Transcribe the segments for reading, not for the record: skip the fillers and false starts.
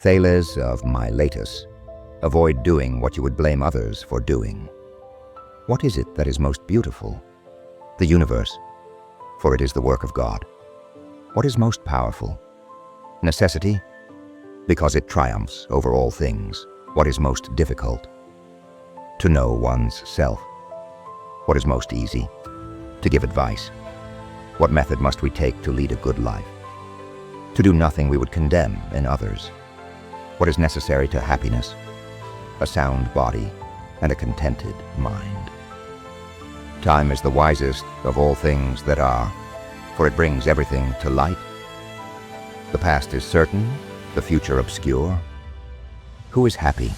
Thales of Miletus. Avoid doing what you would blame others for doing. What is it that is most beautiful? The universe, for it is the work of God. What is most powerful? Necessity, because it triumphs over all things. What is most difficult? To know one's self. What is most easy? To give advice. What method must we take to lead a good life? To do nothing we would condemn in others. What is necessary to happiness? A sound body and a contented mind. Time is the wisest of all things that are, for it brings everything to light. The past is certain, the future obscure. Who is happy?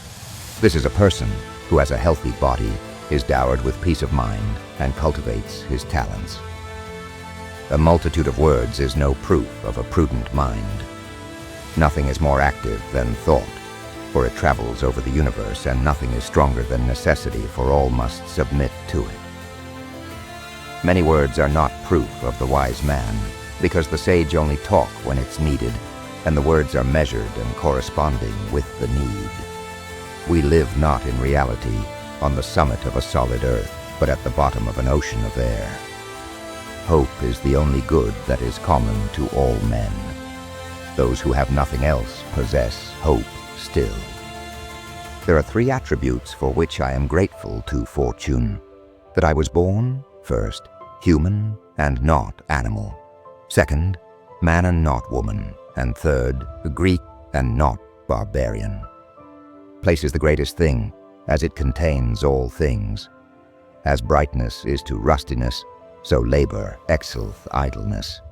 This is a person who has a healthy body, is dowered with peace of mind, and cultivates his talents. A multitude of words is no proof of a prudent mind. Nothing is more active than thought, for it travels over the universe, and nothing is stronger than necessity, for all must submit to it. Many words are not proof of the wise man, because the sage only talk when it's needed, and the words are measured and corresponding with the need. We live not in reality on the summit of a solid earth, but at the bottom of an ocean of air. Hope is the only good that is common to all men. Those who have nothing else possess hope still. There are 3 attributes for which I am grateful to fortune: that I was born, first, human and not animal; second, man and not woman; and third, Greek and not barbarian. Place is the greatest thing, as it contains all things. As brightness is to rustiness, so labor excelleth idleness.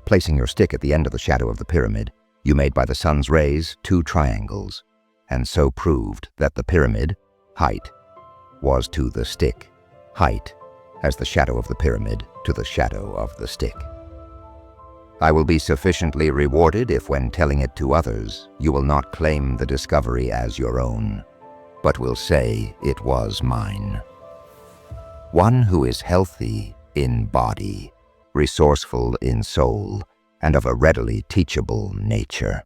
Placing your stick at the end of the shadow of the pyramid, you made by the sun's rays 2 triangles, and so proved that the pyramid, height, was to the stick, height, as the shadow of the pyramid to the shadow of the stick. I will be sufficiently rewarded if, when telling it to others, you will not claim the discovery as your own, but will say it was mine. One who is healthy in body, resourceful in soul, and of a readily teachable nature.